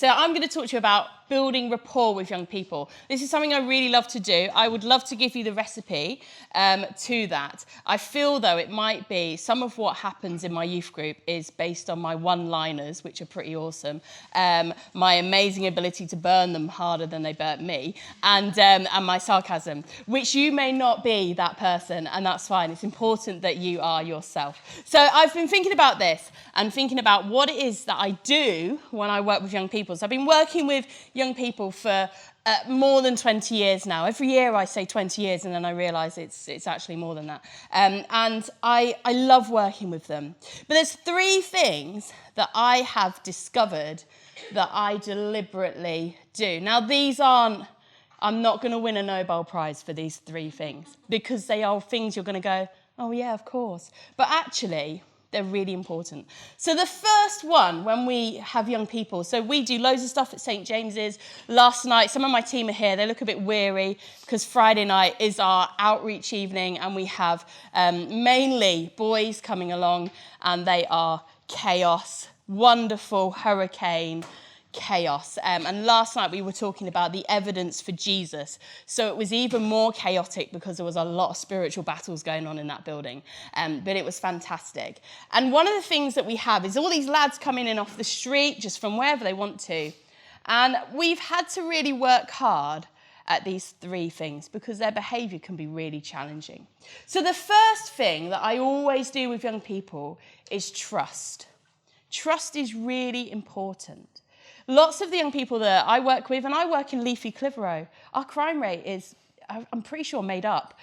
So I'm going to talk to you about building rapport with young people. This is something I really love to do. I would love to give you the recipe to that. I feel, though, it might be some of what happens in my youth group is based on my one-liners, which are pretty awesome, my amazing ability to burn them harder than they burnt me, and my sarcasm, which you may not be that person, and that's fine. It's important that you are yourself. So I've been thinking about this and thinking about what it is that I do when I work with young people. So I've been working with young people for more than 20 years now. Every year I say 20 years and then I realise it's actually more than that. And I love working with them. But there's 3 things that I have discovered that I deliberately do. Now I'm not going to win a Nobel Prize for these 3 things because they are things you're going to go, oh yeah, of course. But actually, they're really important. So the first one, when we have young people, so we do loads of stuff at St. James's. Last night, some of my team are here. They look a bit weary because Friday night is our outreach evening and we have mainly boys coming along and they are chaos, wonderful hurricane chaos. And last night we were talking about the evidence for Jesus. So it was even more chaotic because there was a lot of spiritual battles going on in that building. But it was fantastic. And one of the things that we have is all these lads coming in off the street, just from wherever they want to. And we've had to really work hard at these 3 things because their behaviour can be really challenging. So the first thing that I always do with young people is trust. Trust is really important. Lots of the young people that I work with, and I work in Leafy Clitheroe, our crime rate is, I'm pretty sure, made up.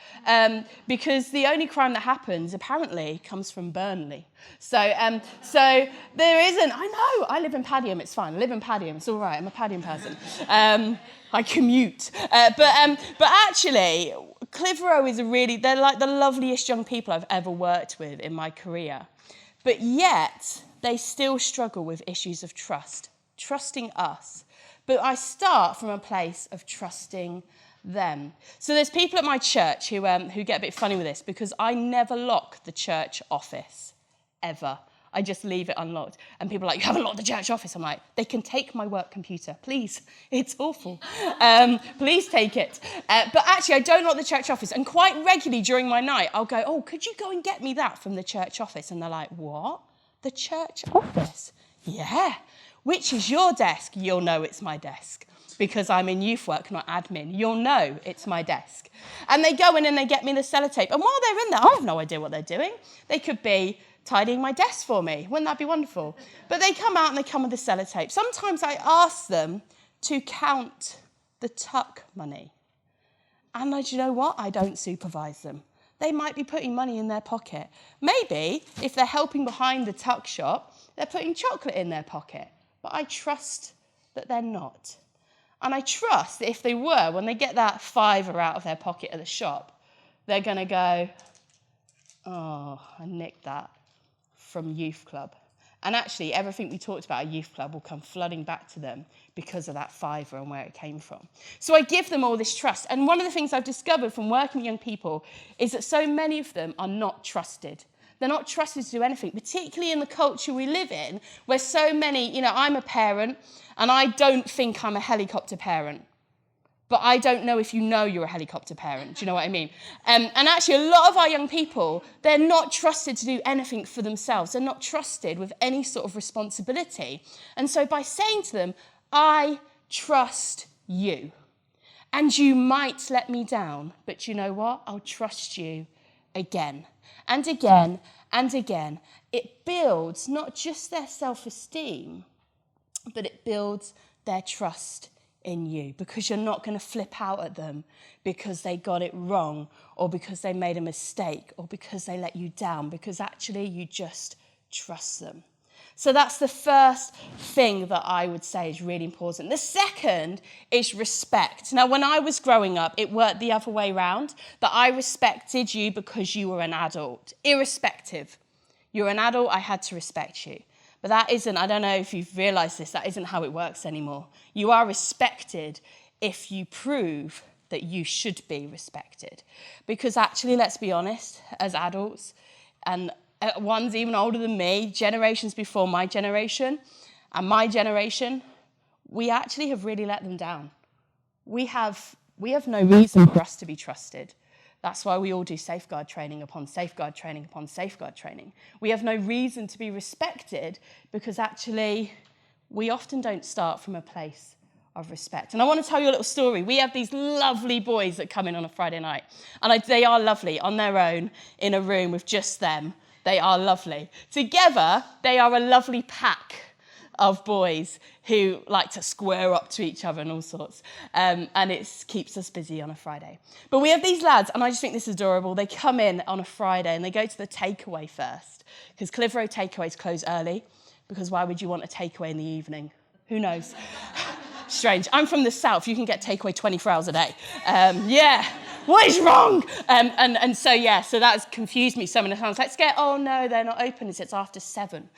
Because the only crime that happens, apparently, comes from Burnley. So there isn't, I know, I live in Padiham, it's fine. I live in Padiham, it's all right, I'm a Padiham person. I commute. But actually, Clitheroe is they're like the loveliest young people I've ever worked with in my career. But yet, they still struggle with issues of trusting us. But I start from a place of trusting them. So there's people at my church who get a bit funny with this because I never lock the church office, ever. I just leave it unlocked. And people are like, you haven't locked the church office. I'm like, they can take my work computer, please. It's awful. Please take it. But actually, I don't lock the church office. And quite regularly during my night, I'll go, oh, could you go and get me that from the church office? And they're like, what? The church office? Yeah. Which is your desk? You'll know it's my desk because I'm in youth work, not admin. You'll know it's my desk. And they go in and they get me the sellotape. And while they're in there, I have no idea what they're doing. They could be tidying my desk for me. Wouldn't that be wonderful? But they come out and they come with the sellotape. Sometimes I ask them to count the tuck money. And do you know what? I don't supervise them. They might be putting money in their pocket. Maybe if they're helping behind the tuck shop, they're putting chocolate in their pocket. But I trust that they're not. And I trust that if they were, when they get that £5 out of their pocket at the shop, they're going to go, oh, I nicked that from youth club. And actually, everything we talked about at youth club will come flooding back to them because of that £5 and where it came from. So I give them all this trust. And one of the things I've discovered from working with young people is that so many of them are not trusted. They're not trusted to do anything, particularly in the culture we live in, where so many, I'm a parent, and I don't think I'm a helicopter parent. But I don't know if you know you're a helicopter parent. Do you know what I mean? And actually, a lot of our young people, they're not trusted to do anything for themselves. They're not trusted with any sort of responsibility. And so by saying to them, I trust you, and you might let me down, but you know what? I'll trust you again and again and again. It builds not just their self-esteem, but it builds their trust in you, because you're not going to flip out at them because they got it wrong or because they made a mistake or because they let you down, because actually you just trust them. So that's the first thing that I would say is really important. The second is respect. Now, when I was growing up, it worked the other way around, that I respected you because you were an adult. Irrespective. You're an adult, I had to respect you. But that isn't, I don't know if you've realised this, that isn't how it works anymore. You are respected if you prove that you should be respected. Because actually, let's be honest, as adults, and ones even older than me, generations before my generation, and my generation, we actually have really let them down. We have no reason for us to be trusted. That's why we all do safeguard training upon safeguard training upon safeguard training. We have no reason to be respected because actually we often don't start from a place of respect. And I want to tell you a little story. We have these lovely boys that come in on a Friday night. And they are lovely on their own in a room with just them. They are lovely. Together, they are a lovely pack of boys who like to square up to each other and all sorts. And it keeps us busy on a Friday. But we have these lads, and I just think this is adorable. They come in on a Friday and they go to the takeaway first, because Clitheroe takeaways close early, because why would you want a takeaway in the evening? Who knows? Strange. I'm from the south. You can get takeaway 24 hours a day. What is wrong? So that's confused me so many times. Oh no, they're not open. It's after 7.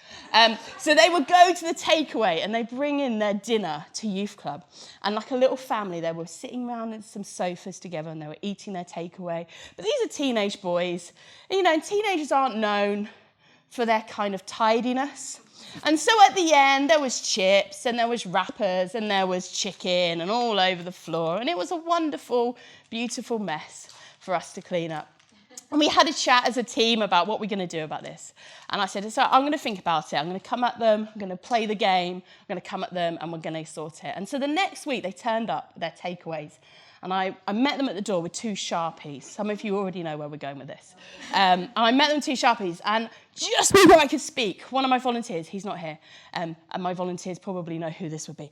So they would go to the takeaway and they bring in their dinner to youth club. And like a little family, they were sitting around on some sofas together and they were eating their takeaway. But these are teenage boys. And, teenagers aren't known for their kind of tidiness. And so at the end, there was chips and there was wrappers and there was chicken and all over the floor. And it was a wonderful, beautiful mess for us to clean up. And we had a chat as a team about what we're going to do about this. And I said, so I'm going to think about it. I'm going to come at them. I'm going to play the game. I'm going to come at them and we're going to sort it. And so the next week, they turned up with their takeaways. And I met them at the door with 2 Sharpies. Some of you already know where we're going with this. And I met them with 2 Sharpies. And just before I could speak, one of my volunteers, he's not here, and my volunteers probably know who this would be,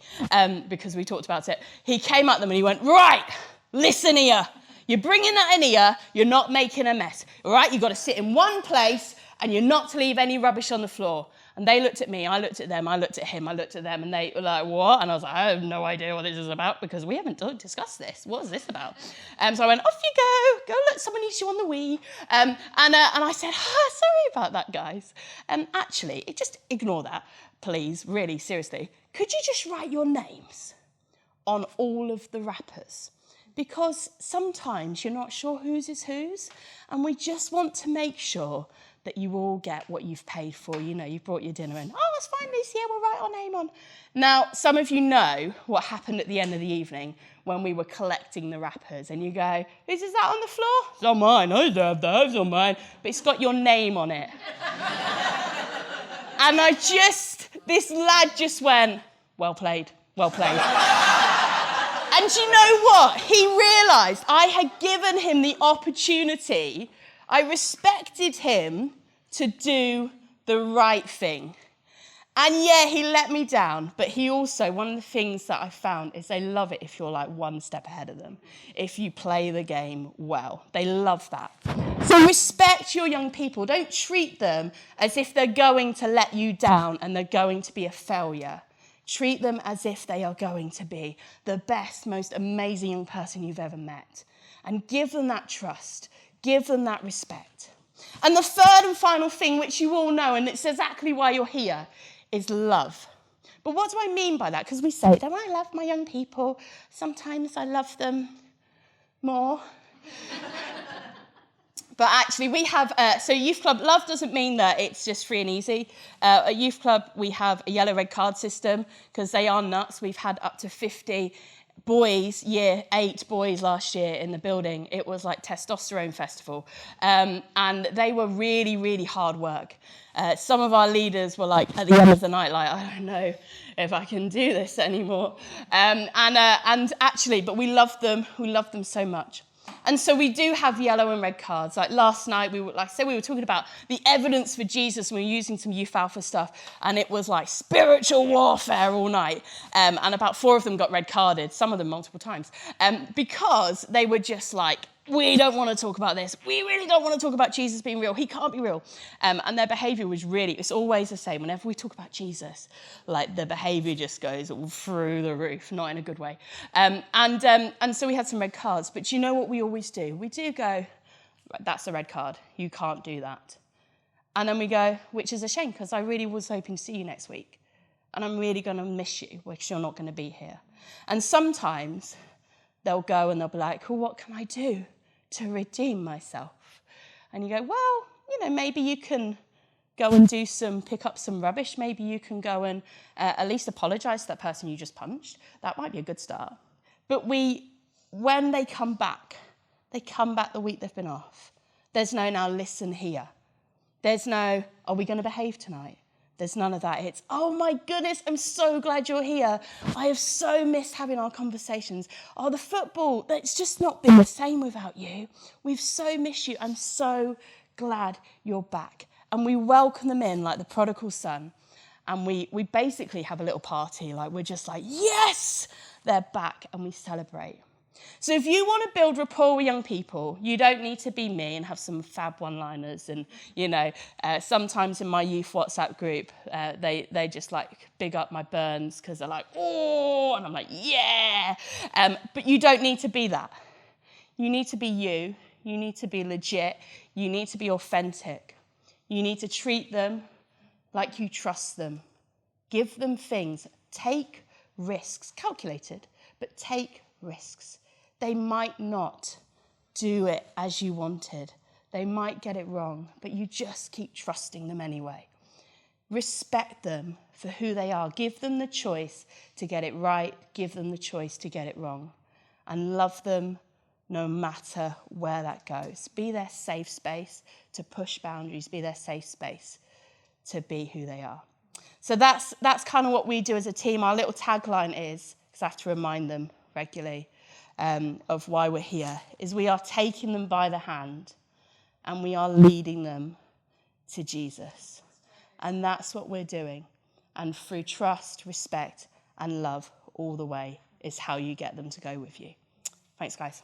because we talked about it. He came at them and he went, right, listen here. You're bringing that in here. You're not making a mess. All right, you've got to sit in one place and you're not to leave any rubbish on the floor. And they looked at me, I looked at them, I looked at him, I looked at them, and they were like, what? And I was like, I have no idea what this is about because we haven't discussed this. What is this about? So I went, off you go, look, someone needs you on the Wii. And I said, sorry about that, guys. Actually, just ignore that, please, really, seriously. Could you just write your names on all of the wrappers? Because sometimes you're not sure whose is whose, and we just want to make sure that you all get what you've paid for. You've brought your dinner in. Oh, that's fine, Lucy, yeah, we'll write our name on. Now, some of you know what happened at the end of the evening when we were collecting the wrappers, and you go, whose is that on the floor? It's not mine, I don't have that, it's not mine. But it's got your name on it. And this lad just went, well played, well played. And you know what? He realised I had given him the opportunity. I respected him to do the right thing. And yeah, he let me down, but he also, one of the things that I found is they love it if you're like one step ahead of them, if you play the game well. They love that. So respect your young people. Don't treat them as if they're going to let you down and they're going to be a failure. Treat them as if they are going to be the best, most amazing young person you've ever met. And give them that trust. Give them that respect. And the third and final thing, which you all know, and it's exactly why you're here, is love. But what do I mean by that? Because we say, don't I love my young people? Sometimes I love them more. But actually, we have, so youth club, love doesn't mean that it's just free and easy. At youth club, we have a yellow red card system because they are nuts. We've had up to 50 boys, 8 boys last year in the building. It was like testosterone festival. And they were really, really hard work. Some of our leaders were like, at the end of the night, like, I don't know if I can do this anymore. And actually, but we love them so much. And so we do have yellow and red cards. Like last night, we were talking about the evidence for Jesus, and we were using some Youth Alpha stuff, and it was like spiritual warfare all night. And about 4 of them got red carded, some of them multiple times, because they were just like, we don't want to talk about this. We really don't want to talk about Jesus being real. He can't be real. And their behaviour was it's always the same. Whenever we talk about Jesus, like the behaviour just goes all through the roof, not in a good way. And so we had some red cards. But you know what we always do? We do go, that's a red card. You can't do that. And then we go, which is a shame, because I really was hoping to see you next week. And I'm really going to miss you, because you're not going to be here. And sometimes they'll go and they'll be like, well, what can I do to redeem myself? And you go, well, maybe you can go and pick up some rubbish. Maybe you can go and at least apologise to that person you just punched. That might be a good start. But when they come back the week they've been off. There's no now listen here. There's no, are we going to behave tonight? There's none of that. It's, oh my goodness, I'm so glad you're here. I have so missed having our conversations. Oh, the football, it's just not been the same without you. We've so missed you. I'm so glad you're back. And we welcome them in like the prodigal son. And we basically have a little party. Like we're just like, yes, they're back, and we celebrate. So if you want to build rapport with young people, you don't need to be me and have some fab one-liners. And, sometimes in my youth WhatsApp group, they just like big up my burns because they're like, oh, and I'm like, yeah. But you don't need to be that. You need to be you. You need to be legit. You need to be authentic. You need to treat them like you trust them. Give them things. Take risks. Calculated, but take risks. They might not do it as you wanted. They might get it wrong, but you just keep trusting them anyway. Respect them for who they are. Give them the choice to get it right. Give them the choice to get it wrong. And love them no matter where that goes. Be their safe space to push boundaries. Be their safe space to be who they are. So that's kind of what we do as a team. Our little tagline is, because I have to remind them regularly, of why we're here, is we are taking them by the hand and we are leading them to Jesus. And that's what we're doing. And through trust, respect, and love all the way is how you get them to go with you. Thanks, guys.